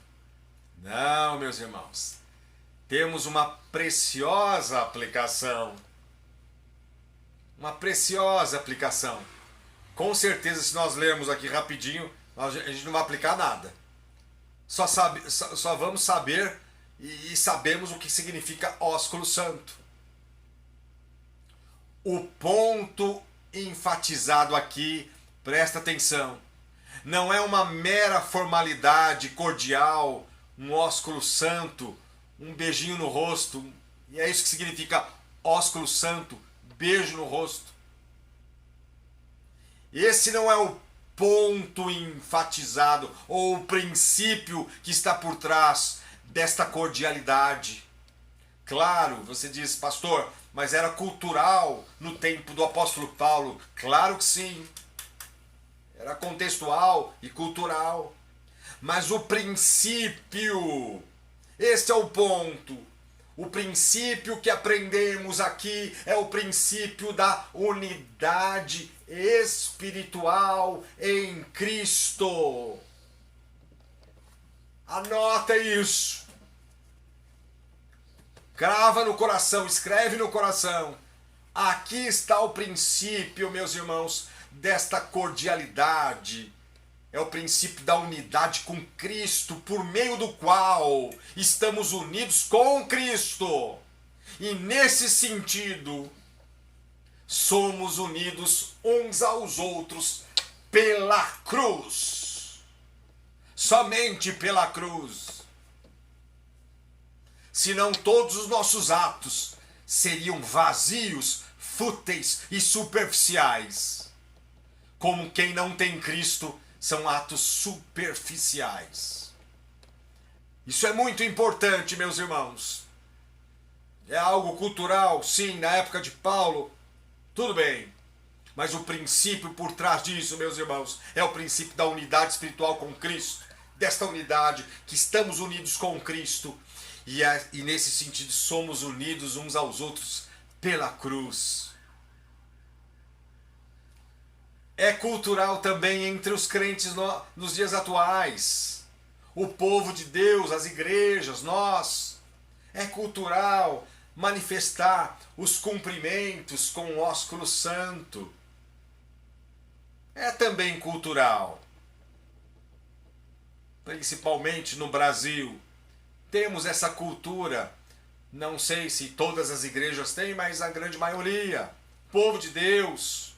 Não, meus irmãos. temos uma preciosa aplicação. Uma preciosa aplicação. Com certeza, se nós lermos aqui rapidinho, a gente não vai aplicar nada. Só vamos saber e sabemos o que significa ósculo santo. O ponto enfatizado aqui, presta atenção, não é uma mera formalidade cordial, um ósculo santo, um beijinho no rosto, e é isso que significa ósculo santo, beijo no rosto. Esse não é o ponto enfatizado ou o princípio que está por trás desta cordialidade. Claro, você diz, pastor, mas era cultural no tempo do apóstolo Paulo. Claro que sim. Era contextual e cultural. Mas o princípio, este é o ponto. O princípio que aprendemos aqui é o princípio da unidade espiritual em Cristo. Anota isso. Grava no coração, escreve no coração. Aqui está o princípio, meus irmãos, desta cordialidade. É o princípio da unidade com Cristo, por meio do qual estamos unidos com Cristo. E nesse sentido, somos unidos uns aos outros pela cruz. Somente pela cruz. Senão todos os nossos atos seriam vazios, fúteis e superficiais. Como quem não tem Cristo, são atos superficiais. Isso é muito importante, meus irmãos. É algo cultural, sim, na época de Paulo, tudo bem. Mas o princípio por trás disso, meus irmãos, é o princípio da unidade espiritual com Cristo. Desta unidade, que estamos unidos com Cristo. E nesse sentido somos unidos uns aos outros pela cruz. É cultural também entre os crentes nos dias atuais. O povo de Deus, as igrejas, nós. É cultural manifestar os cumprimentos com o ósculo santo. É também cultural. Principalmente no Brasil. Temos essa cultura. Não sei se todas as igrejas têm, mas a grande maioria. Povo de Deus.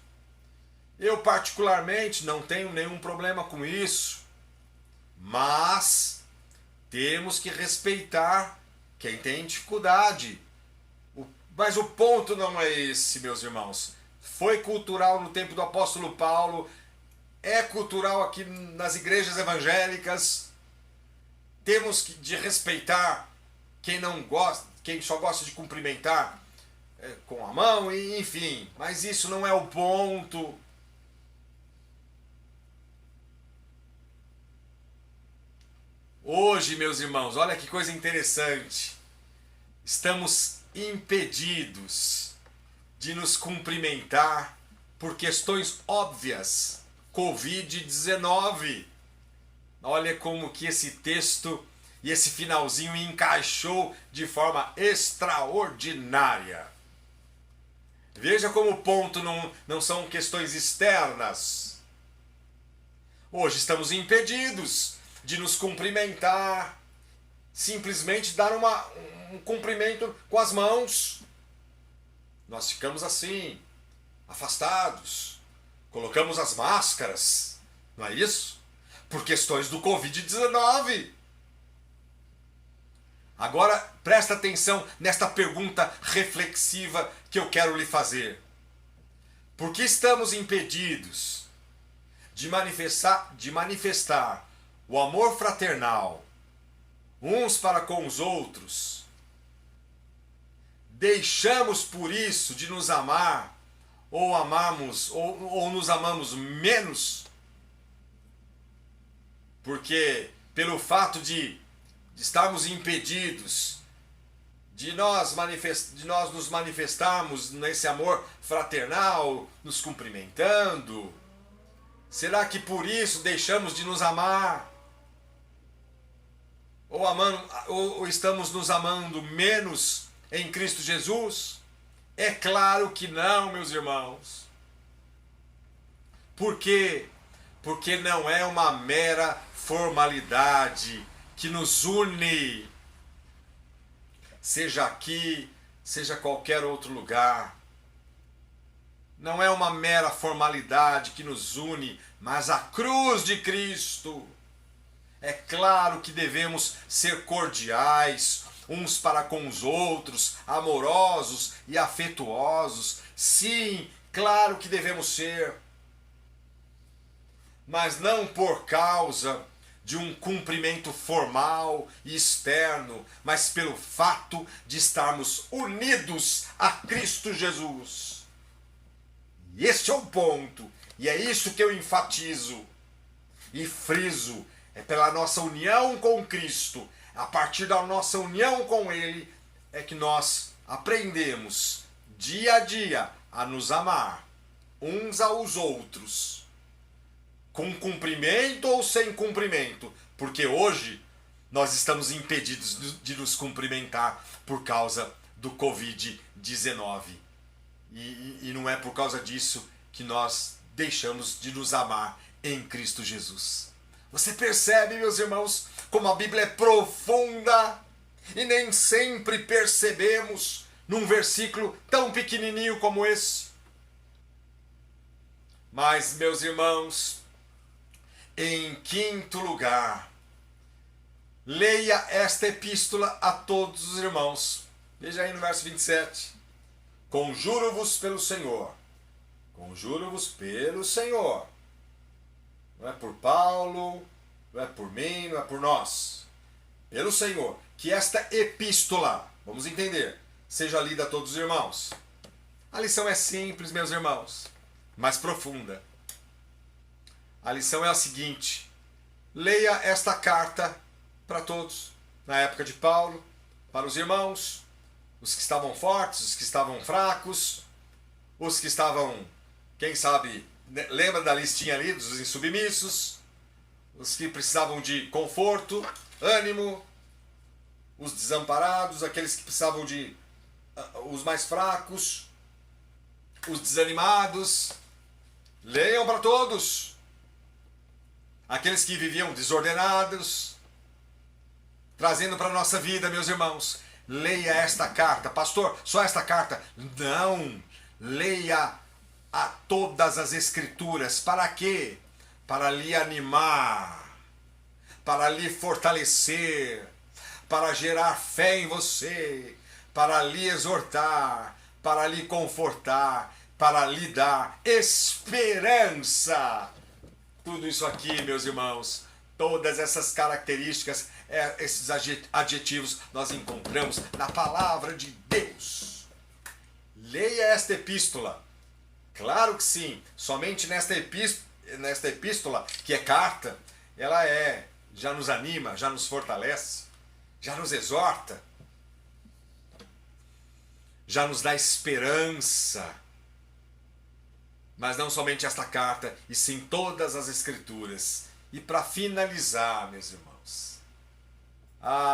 Eu particularmente não tenho nenhum problema com isso, mas temos que respeitar quem tem dificuldade. Mas o ponto não é esse, meus irmãos. Foi cultural no tempo do apóstolo Paulo, é cultural aqui nas igrejas evangélicas. Temos de respeitar quem não gosta, quem só gosta de cumprimentar com a mão, enfim. Mas isso não é o ponto. Hoje, meus irmãos, olha que coisa interessante. Estamos impedidos de nos cumprimentar por questões óbvias. Covid-19. Olha como que esse texto e esse finalzinho encaixou de forma extraordinária. Veja como o ponto não são questões externas. Hoje estamos impedidos de nos cumprimentar, simplesmente dar um cumprimento com as mãos. Nós ficamos assim, afastados, colocamos as máscaras, não é isso? Por questões do Covid-19. Agora, presta atenção nesta pergunta reflexiva que eu quero lhe fazer. Por que estamos impedidos de manifestar o amor fraternal uns para com os outros? Deixamos por isso de nos amar ou nos amamos menos? Porque pelo fato de estarmos impedidos de nós nos manifestarmos nesse amor fraternal, nos cumprimentando, será que por isso deixamos de nos amar? ou estamos nos amando menos em Cristo Jesus? É claro que não, meus irmãos. Por quê? Porque não é uma mera formalidade que nos une, seja aqui, seja qualquer outro lugar. Não é uma mera formalidade que nos une, mas a cruz de Cristo. É claro que devemos ser cordiais uns para com os outros, amorosos e afetuosos. Sim, claro que devemos ser. Mas não por causa de um cumprimento formal e externo, mas pelo fato de estarmos unidos a Cristo Jesus. E este é o ponto, e é isso que eu enfatizo e friso. É pela nossa união com Cristo, a partir da nossa união com Ele, é que nós aprendemos dia a dia a nos amar uns aos outros, com cumprimento ou sem cumprimento, porque hoje nós estamos impedidos de nos cumprimentar por causa do Covid-19. E não é por causa disso que nós deixamos de nos amar em Cristo Jesus. Você percebe, meus irmãos, como a Bíblia é profunda e nem sempre percebemos num versículo tão pequenininho como esse? Mas, meus irmãos, em quinto lugar, leia esta epístola a todos os irmãos. Veja aí no verso 27. Conjuro-vos pelo Senhor. Conjuro-vos pelo Senhor. Não é por Paulo, não é por mim, não é por nós. Pelo Senhor. Que esta epístola, vamos entender, seja lida a todos os irmãos. A lição é simples, meus irmãos, mas profunda. A lição é a seguinte: leia esta carta para todos. Na época de Paulo, para os irmãos, os que estavam fortes, os que estavam fracos, os que estavam, quem sabe, lembra da listinha ali dos insubmissos, os que precisavam de conforto, ânimo, os desamparados, aqueles que precisavam de os mais fracos, os desanimados. Leiam para todos. Aqueles que viviam desordenados, trazendo para a nossa vida, meus irmãos. Leia esta carta. Pastor, só esta carta? Não. Leia a todas as Escrituras. Para quê? Para lhe animar, para lhe fortalecer, para gerar fé em você, para lhe exortar, para lhe confortar, para lhe dar esperança. Tudo isso aqui, meus irmãos, todas essas características, esses adjetivos, nós encontramos na palavra de Deus. Leia esta epístola. Claro que sim, somente nesta epístola, que é carta, ela já nos anima, já nos fortalece, já nos exorta, já nos dá esperança. Mas não somente esta carta, e sim todas as Escrituras. E para finalizar, meus irmãos,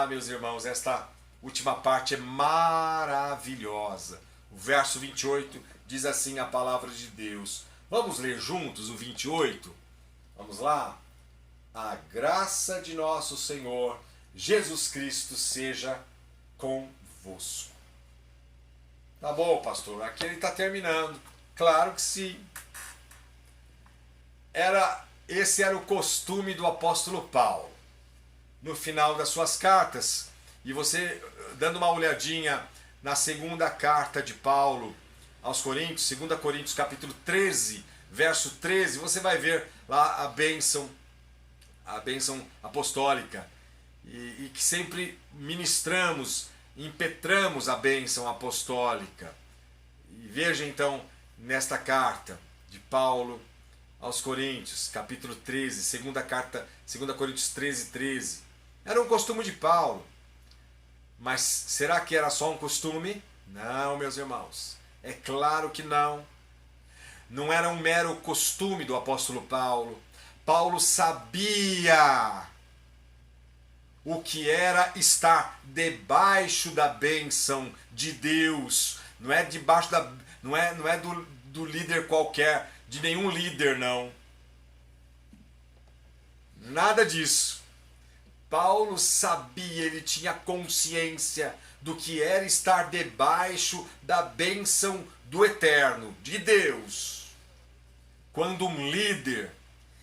meus irmãos, esta última parte é maravilhosa. O verso 28 diz assim a palavra de Deus. Vamos ler juntos o 28? Vamos lá? A graça de nosso Senhor Jesus Cristo seja convosco. Tá bom, pastor, aqui ele está terminando. Claro que sim. Esse era o costume do apóstolo Paulo. No final das suas cartas, e você dando uma olhadinha na segunda carta de Paulo aos Coríntios, 2 Coríntios capítulo 13, verso 13, você vai ver lá a bênção apostólica, e que sempre ministramos, impetramos a bênção apostólica. E veja então nesta carta de Paulo aos Coríntios, capítulo 13, segunda Coríntios 13, 13. Era um costume de Paulo. Mas será que era só um costume? Não, meus irmãos. É claro que não. Não era um mero costume do apóstolo Paulo. Paulo sabia o que era estar debaixo da bênção de Deus. Não é debaixo da, não é do líder qualquer, de nenhum líder, não. Nada disso. Paulo sabia, ele tinha consciência do que era estar debaixo da bênção do Eterno, de Deus. Quando um líder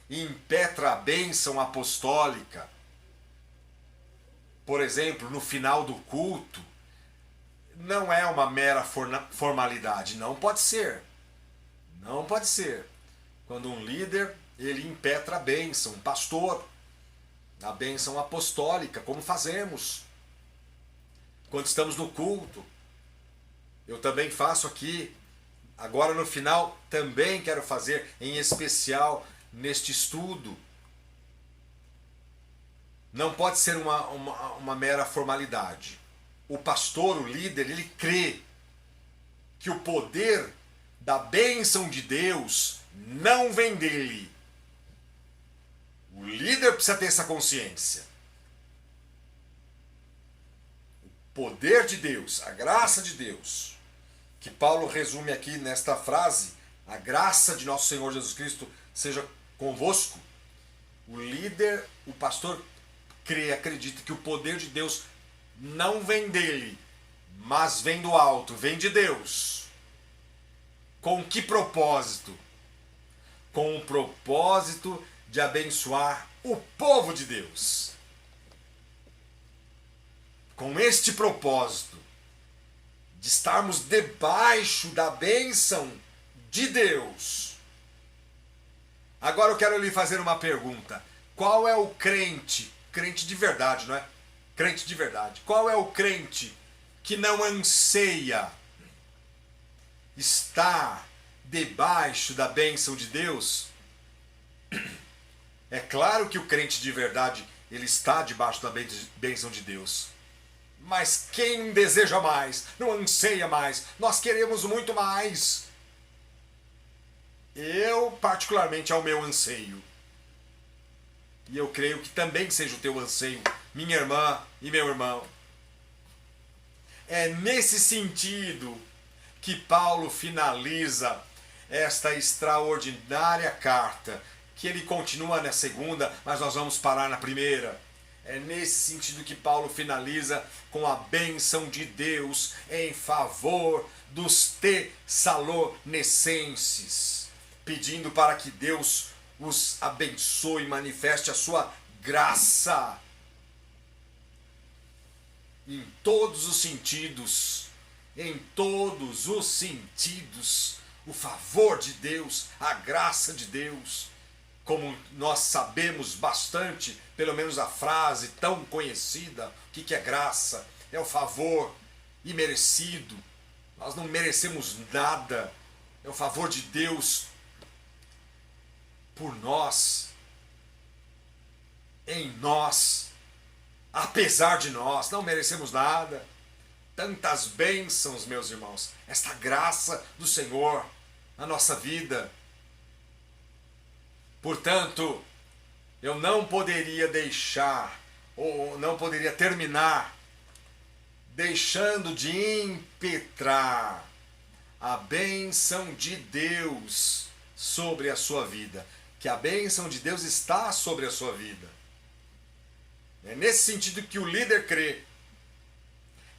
impetra a bênção apostólica, por exemplo, no final do culto, não é uma mera formalidade, não pode ser. Não pode ser. Quando um líder, ele impetra a bênção, um pastor, a bênção apostólica, como fazemos quando estamos no culto. Eu também faço aqui. Agora no final também quero fazer, em especial neste estudo. Não pode ser uma mera formalidade. O pastor, o líder, ele crê que o poder da bênção de Deus não vem dele. O líder precisa ter essa consciência. O poder de Deus, a graça de Deus, que Paulo resume aqui nesta frase: a graça de nosso Senhor Jesus Cristo seja convosco. O líder, o pastor, crê, acredita que o poder de Deus não vem dele, mas vem do alto, vem de Deus. Com que propósito? Com o propósito de abençoar o povo de Deus. Com este propósito de estarmos debaixo da bênção de Deus. Agora eu quero lhe fazer uma pergunta. Qual é o crente de verdade, não é? Crente de verdade. Qual é o crente que não anseia estar debaixo da bênção de Deus? É claro que o crente de verdade, ele está debaixo da bênção de Deus. Mas quem não deseja mais, não anseia mais, nós queremos muito mais. Eu, particularmente, é o meu anseio. E eu creio que também seja o teu anseio, minha irmã e meu irmão. É nesse sentido que Paulo finaliza esta extraordinária carta, que ele continua na segunda, mas nós vamos parar na primeira. É nesse sentido que Paulo finaliza com a bênção de Deus em favor dos tessalonicenses, pedindo para que Deus os abençoe e manifeste a sua graça em todos os sentidos, o favor de Deus, a graça de Deus. Como nós sabemos bastante, pelo menos a frase tão conhecida, o que é graça? É o favor imerecido. Nós não merecemos nada. É o favor de Deus por nós, em nós, apesar de nós, não merecemos nada. Tantas bênçãos, meus irmãos, esta graça do Senhor na nossa vida. Portanto, eu não poderia deixar, ou não poderia terminar, deixando de impetrar a bênção de Deus sobre a sua vida. Que a bênção de Deus está sobre a sua vida. É nesse sentido que o líder crê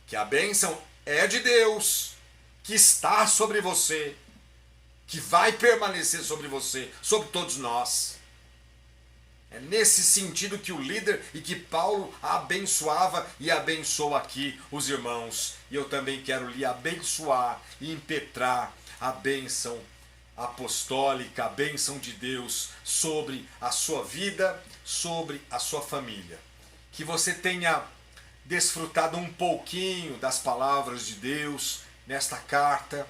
que a bênção é de Deus, que está sobre você, que vai permanecer sobre você, sobre todos nós. É nesse sentido que o líder e que Paulo abençoava e abençoa aqui os irmãos. E eu também quero lhe abençoar e impetrar a bênção apostólica, a bênção de Deus sobre a sua vida, sobre a sua família. Que você tenha desfrutado um pouquinho das palavras de Deus nesta carta.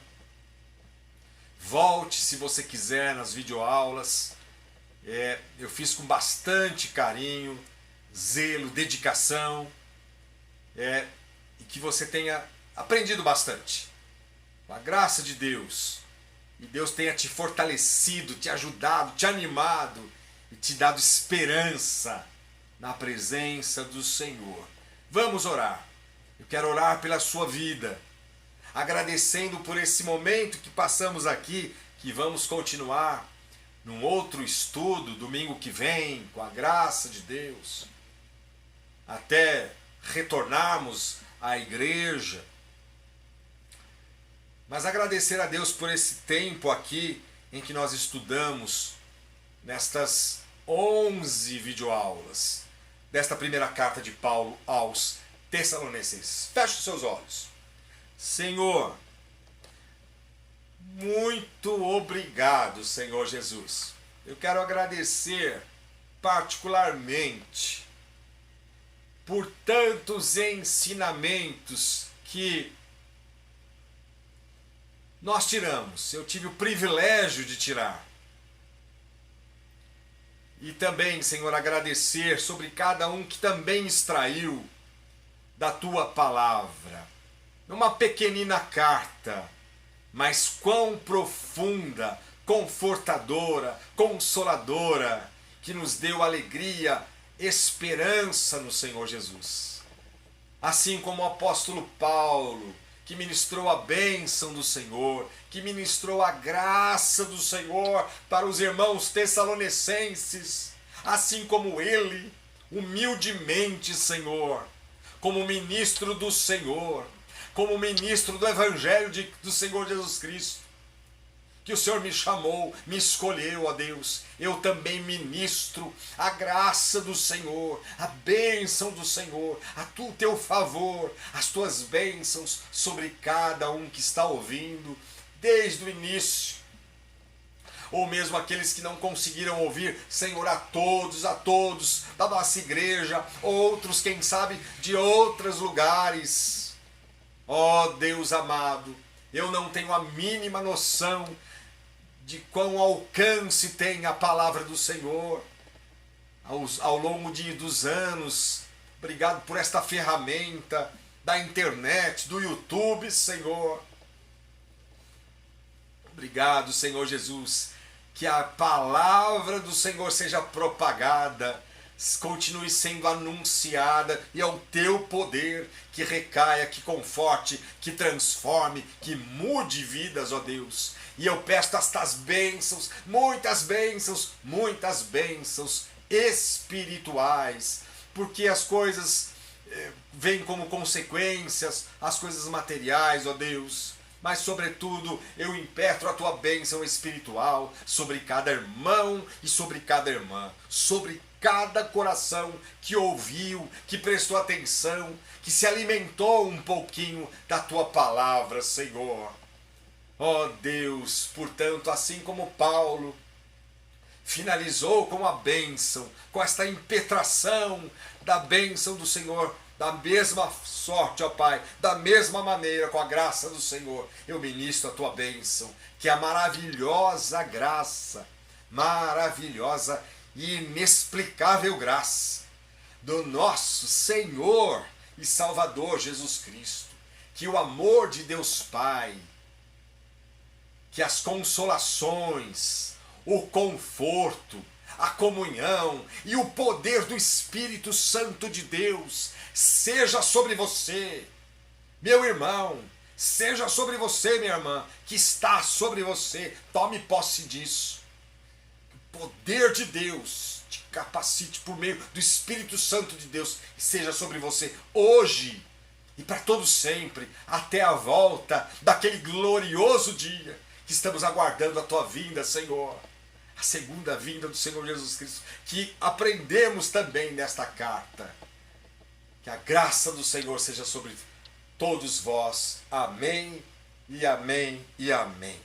Volte, se você quiser, nas videoaulas. Eu fiz com bastante carinho, zelo, dedicação. E que você tenha aprendido bastante. Com a graça de Deus. E Deus tenha te fortalecido, te ajudado, te animado e te dado esperança na presença do Senhor. Vamos orar. Eu quero orar pela sua vida, agradecendo por esse momento que passamos aqui, que vamos continuar num outro estudo, domingo que vem, com a graça de Deus, até retornarmos à igreja. Mas agradecer a Deus por esse tempo aqui em que nós estudamos nestas 11 videoaulas desta primeira carta de Paulo aos Tessalonicenses. Feche os seus olhos. Senhor, muito obrigado, Senhor Jesus. Eu quero agradecer particularmente por tantos ensinamentos que nós tiramos. Eu tive o privilégio de tirar. E também, Senhor, agradecer sobre cada um que também extraiu da tua palavra. Numa pequenina carta, mas quão profunda, confortadora, consoladora, que nos deu alegria, esperança no Senhor Jesus. Assim como o apóstolo Paulo, que ministrou a bênção do Senhor, que ministrou a graça do Senhor para os irmãos tessalonicenses, assim como ele, humildemente, Senhor, como ministro do Senhor, como ministro do Evangelho do Senhor Jesus Cristo, que o Senhor me chamou, me escolheu, ó Deus, eu também ministro a graça do Senhor, a bênção do Senhor, o teu favor, as tuas bênçãos sobre cada um que está ouvindo, desde o início, ou mesmo aqueles que não conseguiram ouvir, Senhor, a todos da nossa igreja, outros, quem sabe, de outros lugares. Ó Deus amado, eu não tenho a mínima noção de quão alcance tem a palavra do Senhor ao longo dos anos. Obrigado por esta ferramenta da internet, do YouTube, Senhor. Obrigado, Senhor Jesus, que a palavra do Senhor seja propagada, continue sendo anunciada, e é o teu poder que recaia, que conforte, que transforme, que mude vidas, ó Deus. E eu peço estas bênçãos, muitas bênçãos espirituais, porque as coisas vêm como consequências, as coisas materiais, ó Deus. Mas, sobretudo, eu impetro a tua bênção espiritual sobre cada irmão e sobre cada irmã, sobre cada coração que ouviu, que prestou atenção, que se alimentou um pouquinho da tua palavra, Senhor. Ó Deus, portanto, assim como Paulo finalizou com a bênção, com esta impetração da bênção do Senhor, da mesma sorte, ó Pai, da mesma maneira, com a graça do Senhor, eu ministro a tua bênção, que é a maravilhosa graça, maravilhosa e inexplicável graça do nosso Senhor e Salvador Jesus Cristo, que o amor de Deus Pai, que as consolações, o conforto, a comunhão e o poder do Espírito Santo de Deus seja sobre você, meu irmão, seja sobre você, minha irmã, que está sobre você. Tome posse disso. O poder de Deus te capacite por meio do Espírito Santo de Deus e seja sobre você hoje e para todo sempre, até a volta daquele glorioso dia que estamos aguardando a tua vinda, Senhor. A segunda vinda do Senhor Jesus Cristo, que aprendemos também nesta carta. Que a graça do Senhor seja sobre todos vós. Amém e amém e amém.